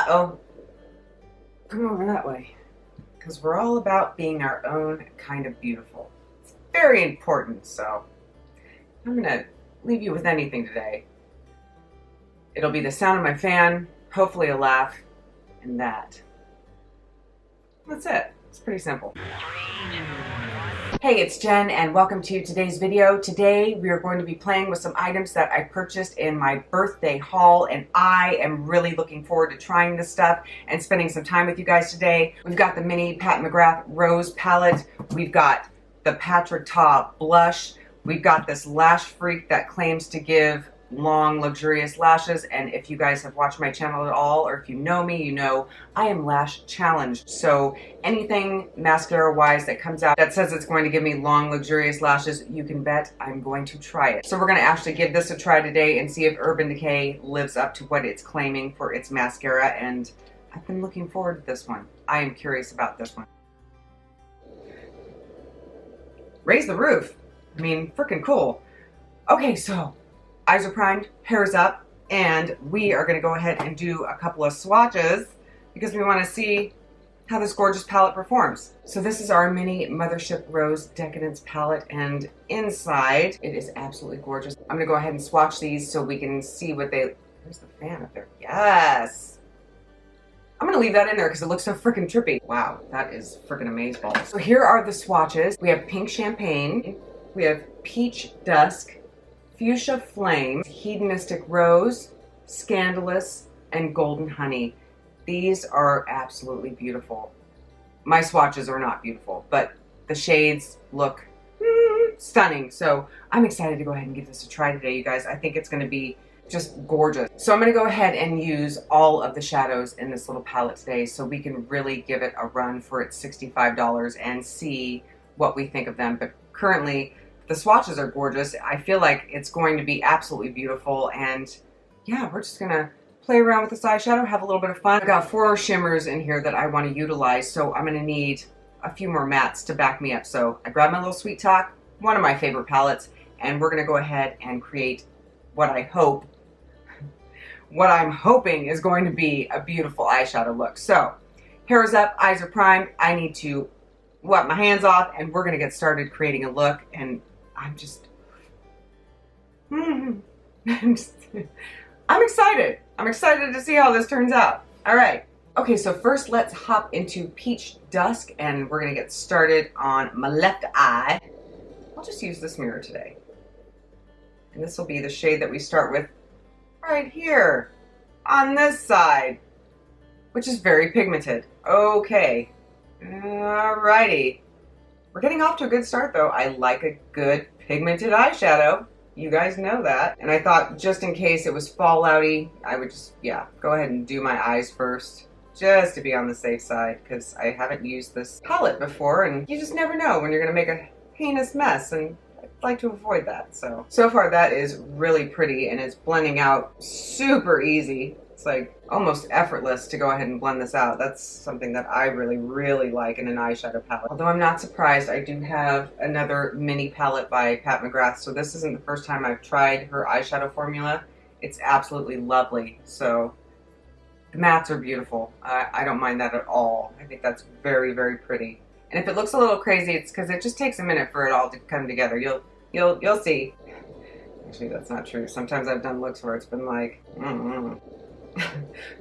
Uh-oh. Come over that way. Because we're all about being our own kind of beautiful. It's very important, so I'm going to leave you with anything today. It'll be the sound of my fan, hopefully a laugh, and that. That's it. It's pretty simple. Hey, it's Jen and welcome to today's video. Today we are going to be playing with some items that I purchased in my birthday haul, and I am really looking forward to trying this stuff and spending some time with you guys today. We've got the mini Pat McGrath Rose palette. We've got the Patrick Ta blush. We've got this lash freak that claims to give long, luxurious lashes, and if you guys have watched my channel at all, or if you know me, you know I am lash challenged. So anything mascara wise that comes out that says it's going to give me long, luxurious lashes, you can bet I'm going to try it. So we're going to actually give this a try today and see if Urban Decay lives up to what it's claiming for its mascara, and I've been looking forward to this one. I am curious about this one. Raise the roof. I mean, freaking cool. Okay, so eyes are primed, hair is up, and we are going to go ahead and do a couple of swatches because we want to see how this gorgeous palette performs. So this is our mini Mothership Rose Decadence palette, and inside it is absolutely gorgeous. I'm going to go ahead and swatch these so we can see what they... There's the fan up there. Yes! I'm going to leave that in there because it looks so freaking trippy. Wow, that is freaking amazeballs. So here are the swatches. We have Pink Champagne, we have Peach Dusk, Fuchsia Flame, Hedonistic Rose, Scandalous, and Golden Honey. These are absolutely beautiful. My swatches are not beautiful, but the shades look stunning. So I'm excited to go ahead and give this a try today, you guys. I think it's going to be just gorgeous. So I'm going to go ahead and use all of the shadows in this little palette today so we can really give it a run for its $65 and see what we think of them. But currently, the swatches are gorgeous. I feel like it's going to be absolutely beautiful, and yeah, we're just gonna play around with this eyeshadow, have a little bit of fun. I've got 4 shimmers in here that I want to utilize, so I'm gonna need a few more mattes to back me up. So I grabbed my little Sweet Talk, one of my favorite palettes, and we're gonna go ahead and create what I'm hoping is going to be a beautiful eyeshadow look. So hair is up, eyes are primed. I need to wipe my hands off, and we're gonna get started creating a look, and I'm excited. I'm excited to see how this turns out. All right. Okay, so first let's hop into Peach Dusk, and we're gonna get started on my left eye. I'll just use this mirror today. And this will be the shade that we start with right here on this side, which is very pigmented. Okay. Alrighty. We're getting off to a good start though. I like a good pigmented eyeshadow. You guys know that. And I thought just in case it was fallouty, I would just, yeah, go ahead and do my eyes first, just to be on the safe side, because I haven't used this palette before, and you just never know when you're gonna make a heinous mess, and I'd like to avoid that. So far that is really pretty, and it's blending out super easy. It's like almost effortless to go ahead and blend this out. That's something that I really, really like in an eyeshadow palette. Although I'm not surprised, I do have another mini palette by Pat McGrath. So this isn't the first time I've tried her eyeshadow formula. It's absolutely lovely. So the mattes are beautiful. I don't mind that at all. I think that's very, very pretty. And if it looks a little crazy, it's because it just takes a minute for it all to come together. You'll see. Actually, that's not true. Sometimes I've done looks where it's been like,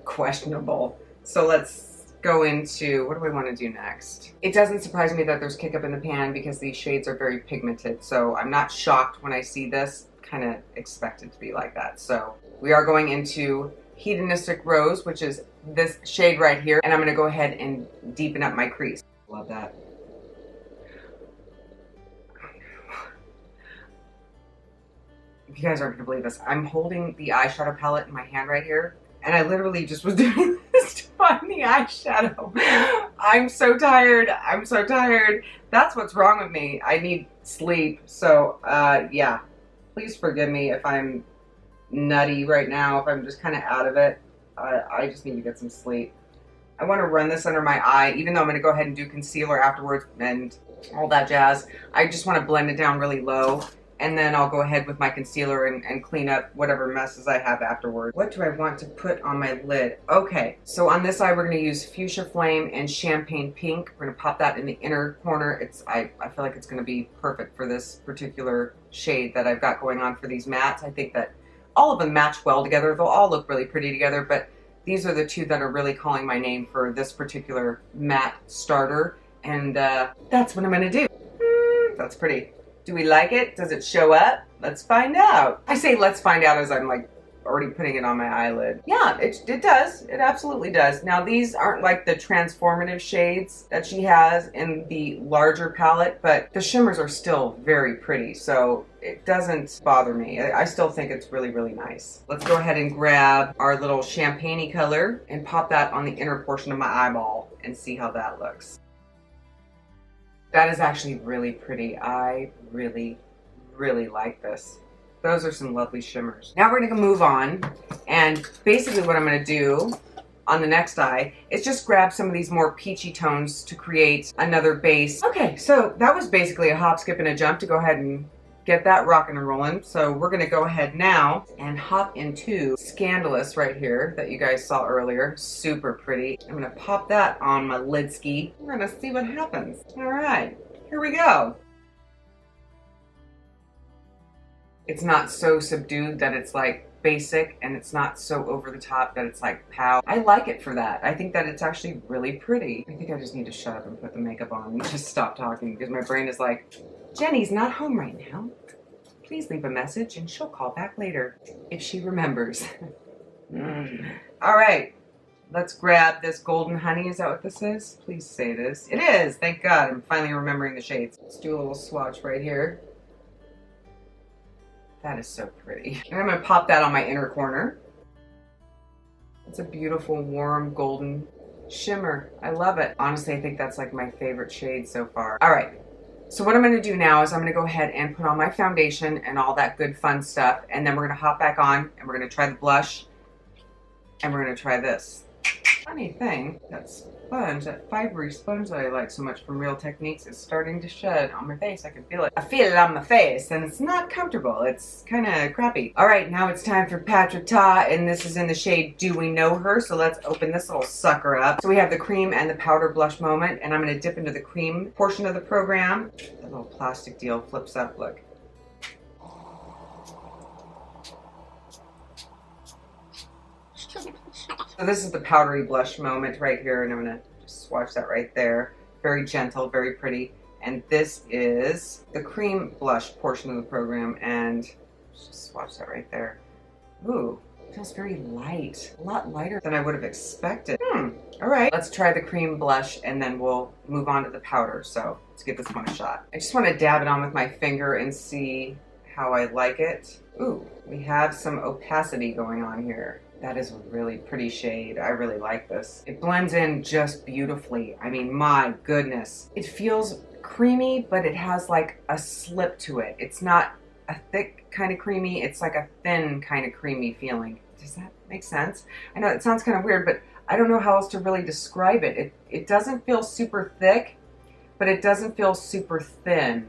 questionable. So let's go into, what do I want to do next? It doesn't surprise me that there's kick up in the pan because these shades are very pigmented. So I'm not shocked when I see this. Kind of expect it to be like that. So we are going into Hedonistic Rose, which is this shade right here. And I'm going to go ahead and deepen up my crease. Love that. You guys aren't going to believe this. I'm holding the eyeshadow palette in my hand right here, and I literally just was doing this to find the eyeshadow. I'm so tired. I'm so tired. That's what's wrong with me. I need sleep. So, yeah. Please forgive me if I'm nutty right now, if I'm just kind of out of it. I just need to get some sleep. I want to run this under my eye, even though I'm going to go ahead and do concealer afterwards and all that jazz. I just want to blend it down really low and then I'll go ahead with my concealer and clean up whatever messes I have afterward. What do I want to put on my lid? Okay, so on this eye we're going to use Fuchsia Flame and Champagne Pink. We're going to pop that in the inner corner. I feel like it's going to be perfect for this particular shade that I've got going on for these mattes. I think that all of them match well together. They'll all look really pretty together, but these are the two that are really calling my name for this particular matte starter, and that's what I'm going to do. That's pretty. Do we like it? Does it show up? Let's find out. I say let's find out as I'm like already putting it on my eyelid. Yeah, it does. It absolutely does. Now these aren't like the transformative shades that she has in the larger palette, but the shimmers are still very pretty, so it doesn't bother me. I still think it's really, really nice. Let's go ahead and grab our little champagne-y color and pop that on the inner portion of my eyeball and see how that looks. That is actually really pretty. I really, really like this. Those are some lovely shimmers. Now we're gonna move on, and basically what I'm gonna do on the next eye is just grab some of these more peachy tones to create another base. Okay, so that was basically a hop, skip, and a jump to go ahead and get that rocking and rolling. So we're gonna go ahead now and hop into Scandalous right here that you guys saw earlier. Super pretty. I'm gonna pop that on my lid ski. We're gonna see what happens. All right, here we go. It's not so subdued that it's like basic, and it's not so over the top that it's like pow. I like it for that. I think that it's actually really pretty. I think I just need to shut up and put the makeup on and just stop talking because my brain is like, Jenny's not home right now. Please leave a message and she'll call back later if she remembers. All right, let's grab this Golden Honey. Is that what this is? Please say it is. It is. Thank God. I'm finally remembering the shades. Let's do a little swatch right here. That is so pretty. And I'm going to pop that on my inner corner. It's a beautiful, warm, golden shimmer. I love it. Honestly, I think that's like my favorite shade so far. All right. So what I'm going to do now is I'm going to go ahead and put on my foundation and all that good fun stuff. And then we're going to hop back on and we're going to try the blush. And we're going to try this. Funny thing, that sponge, that fibery sponge that I like so much from Real Techniques is starting to shed on my face. I can feel it. I feel it on my face and it's not comfortable. It's kind of crappy. All right, now it's time for Patrick Ta, and this is in the shade Do We Know Her? So let's open this little sucker up. So we have the cream and the powder blush moment, and I'm going to dip into the cream portion of the program. The little plastic deal flips up, look. So this is the powdery blush moment right here, and I'm going to just swatch that right there. Very gentle, very pretty. And this is the cream blush portion of the program, and just swatch that right there. Ooh, it feels very light. A lot lighter than I would have expected. All right, let's try the cream blush, and then we'll move on to the powder. So let's give this one a shot. I just want to dab it on with my finger and see how I like it. Ooh, we have some opacity going on here. That is a really pretty shade. I really like this. It blends in just beautifully. I mean, my goodness. It feels creamy, but it has like a slip to it. It's not a thick kind of creamy. It's like a thin kind of creamy feeling. Does that make sense? I know it sounds kind of weird, but I don't know how else to really describe it. It doesn't feel super thick, but it doesn't feel super thin.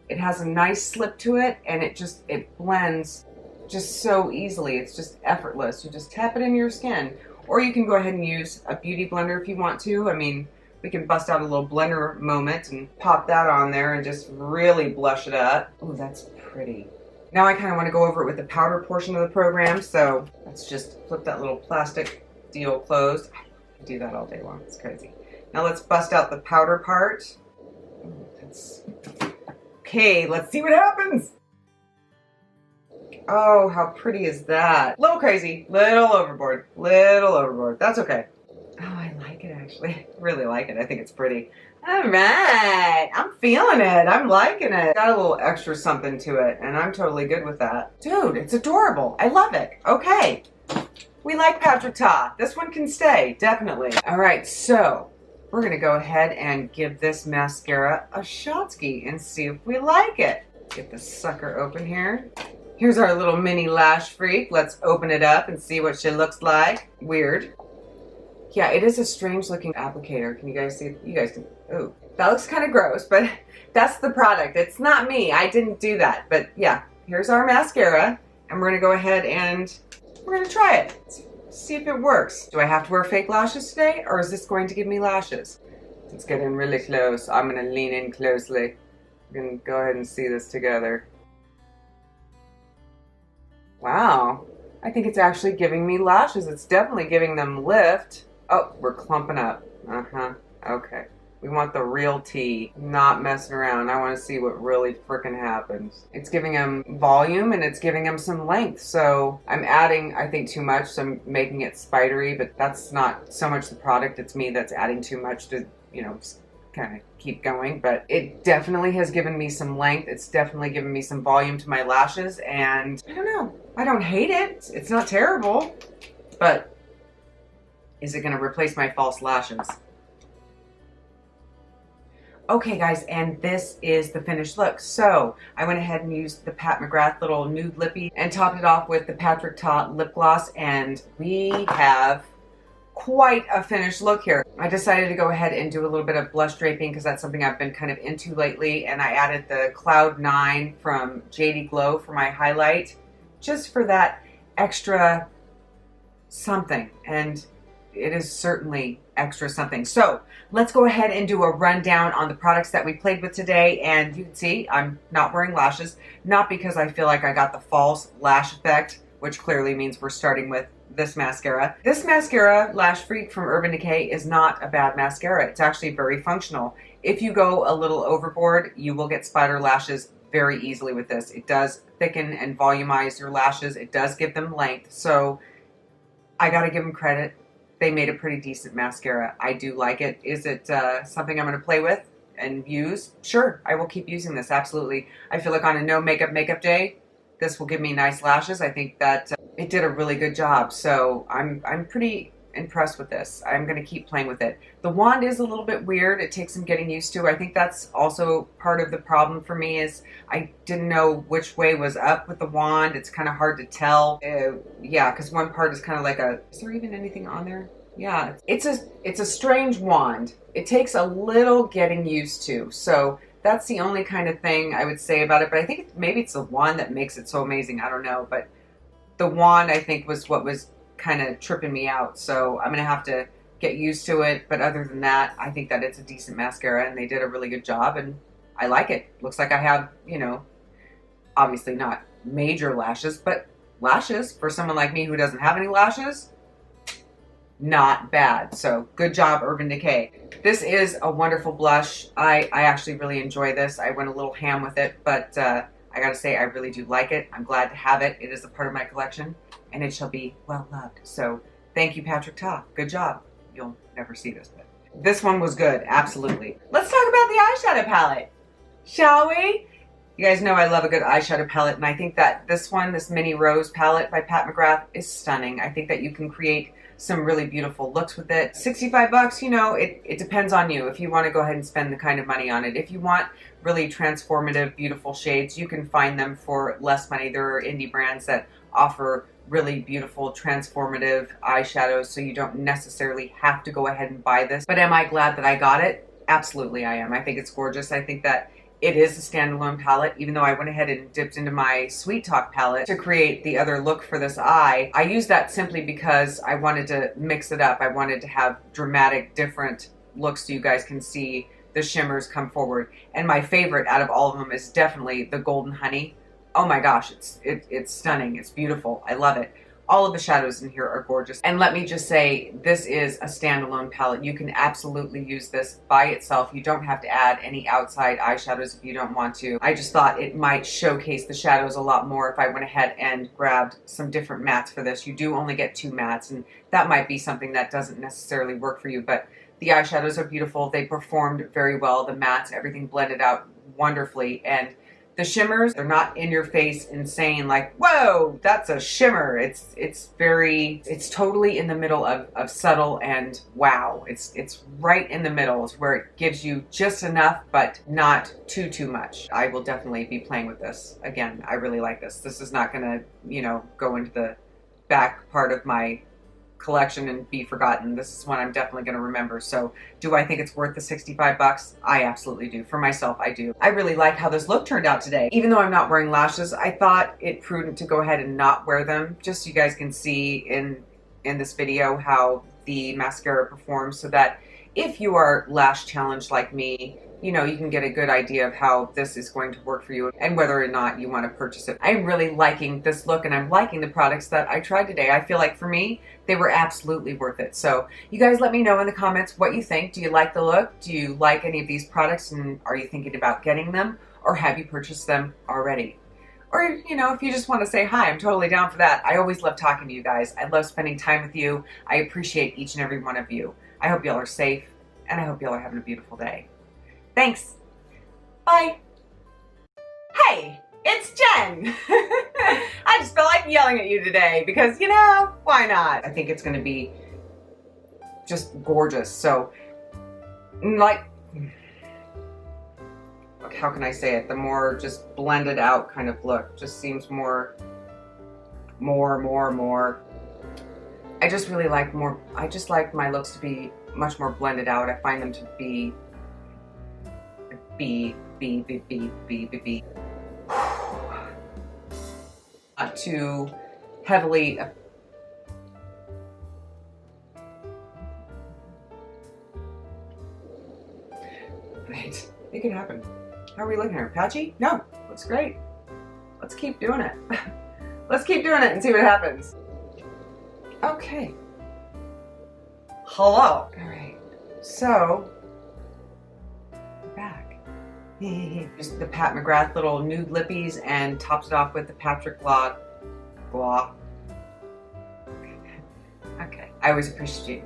It has a nice slip to it, and it blends just so easily. It's just effortless. You just tap it in your skin. Or you can go ahead and use a beauty blender if you want to. I mean, we can bust out a little blender moment and pop that on there and just really blush it up. Oh, that's pretty. Now I kind of want to go over it with the powder portion of the program, so let's just flip that little plastic deal closed. I can do that all day long. It's crazy. Now let's bust out the powder part. Okay, let's see what happens. Oh, how pretty is that? Little crazy, little overboard, That's okay. Oh, I like it actually. I really like it. I think it's pretty. All right, I'm feeling it. I'm liking it. Got a little extra something to it, and I'm totally good with that. Dude, it's adorable. I love it. Okay, we like Patrick Ta. This one can stay, definitely. All right, so we're gonna go ahead and give this mascara a shotski and see if we like it. Get the sucker open here. Here's our little mini lash freak. Let's open it up and see what she looks like. Weird. Yeah, it is a strange looking applicator. Can you guys see? You guys can, oh, That looks kind of gross, but that's the product. It's not me. I didn't do that. But yeah, here's our mascara, and we're gonna go ahead and we're gonna try it. See if it works. Do I have to wear fake lashes today, or is this going to give me lashes? Let's get in really close. I'm gonna lean in closely. We're gonna go ahead and see this together. Wow, I think it's actually giving me lashes. It's definitely giving them lift. Oh, we're clumping up. Okay. We want the real tea, not messing around. I want to see what really frickin' happens. It's giving them volume and it's giving them some length. So I'm adding, I think, too much. So I'm making it spidery, but that's not so much the product. It's me that's adding too much to, you know, kind of keep going. But it definitely has given me some length. It's definitely given me some volume to my lashes. And I don't know. I don't hate it. It's not terrible. But is it going to replace my false lashes? Okay guys, and this is the finished look. So I went ahead and used the Pat McGrath little nude lippy and topped it off with the Patrick Ta lip gloss, and we have quite a finished look here. I decided to go ahead and do a little bit of blush draping because that's something I've been kind of into lately, and I added the Cloud 9 from JD Glow for my highlight, just for that extra something, and it is certainly extra something. So let's go ahead and do a rundown on the products that we played with today. And you can see I'm not wearing lashes, not because I feel like I got the false lash effect, which clearly means we're starting with this mascara. This mascara, Lash Freak from Urban Decay, is not a bad mascara. It's actually very functional. If you go a little overboard, you will get spider lashes very easily with this. It does thicken and volumize your lashes. It does give them length. So I gotta give them credit. They made a pretty decent mascara. I do like it. Is it something I'm going to play with and use? Sure, I will keep using this, absolutely. I feel like on a no makeup day, this will give me nice lashes. I think that it did a really good job. So I'm pretty impressed with this. I'm going to keep playing with it. The wand is a little bit weird. It takes some getting used to. I think that's also part of the problem for me is I didn't know which way was up with the wand. It's kind of hard to tell. Yeah, because one part is kind of like a, is there even anything on there? Yeah, it's a strange wand. It takes a little getting used to. So that's the only kind of thing I would say about it. But I think maybe it's the wand that makes it so amazing. I don't know. But the wand, I think, was what was kind of tripping me out. So I'm going to have to get used to it. But other than that, I think that it's a decent mascara and they did a really good job. And I like it. Looks like I have, you know, obviously not major lashes, but lashes for someone like me who doesn't have any lashes. Not bad. So good job, Urban Decay. This is a wonderful blush. I actually really enjoy this. I went a little ham with it, but I gotta say I really do like it. I'm glad to have it. It is a part of my collection and it shall be well loved. So thank you, Patrick Ta. Good job. You'll never see this, but this one was good. Absolutely. Let's talk about the eyeshadow palette, shall we? You guys know I love a good eyeshadow palette, and I think that this one, this Mini Rose palette by Pat McGrath, is stunning. I think that you can create some really beautiful looks with it. 65 bucks, you know, it depends on you if you want to go ahead and spend the kind of money on it. If you want really transformative, beautiful shades, you can find them for less money. There are indie brands that offer really beautiful, transformative eyeshadows, so you don't necessarily have to go ahead and buy this. But am I glad that I got it? Absolutely I am. I think it's gorgeous. I think that it is a standalone palette, even though I went ahead and dipped into my Sweet Talk palette to create the other look for this eye. I used that simply because I wanted to mix it up. I wanted to have dramatic, different looks so you guys can see the shimmers come forward. And my favorite out of all of them is definitely the Golden Honey. Oh my gosh, it's stunning. It's beautiful. I love it. All of the shadows in here are gorgeous. And let me just say, this is a standalone palette. You can absolutely use this by itself. You don't have to add any outside eyeshadows if you don't want to. I just thought it might showcase the shadows a lot more if I went ahead and grabbed some different mattes for this. You do only get 2 mattes, and that might be something that doesn't necessarily work for you, but the eyeshadows are beautiful. They performed very well. The mattes, everything blended out wonderfully, and the shimmers, they're not in your face insane like, whoa, that's a shimmer. It's totally in the middle of subtle and wow. It's right in the middle. It's where it gives you just enough, but not too much. I will definitely be playing with this. Again, I really like this. This is not gonna, you know, go into the back part of my collection and be forgotten. This is one I'm definitely going to remember. So do I think it's worth the 65 bucks? I absolutely do. For myself, I do. I really like how this look turned out today. Even though I'm not wearing lashes, I thought it prudent to go ahead and not wear them, just so you guys can see in this video how the mascara performs, so that if you are lash challenged like me, you know, you can get a good idea of how this is going to work for you and whether or not you want to purchase it. I'm really liking this look, and I'm liking the products that I tried today. I feel like for me, they were absolutely worth it. So you guys let me know in the comments what you think. Do you like the look? Do you like any of these products, and are you thinking about getting them, or have you purchased them already? Or, you know, if you just want to say hi, I'm totally down for that. I always love talking to you guys. I love spending time with you. I appreciate each and every one of you. I hope y'all are safe, and I hope y'all are having a beautiful day. Thanks. Bye. Hey, it's Jen. I just felt like yelling at you today because, you know, why not? I think it's going to be just gorgeous. So, like, how can I say it? The more just blended out kind of look just seems more. I just really like more. I just like my looks to be much more blended out. I find them to be not too heavily. Right, make it happen. How are we looking here? Patchy? No, looks great. Let's keep doing it. Let's keep doing it and see what happens. Okay. Hello. All right. So, we're back. Just the Pat McGrath little nude lippies and topped it off with the Patrick Glah. Okay. I always appreciate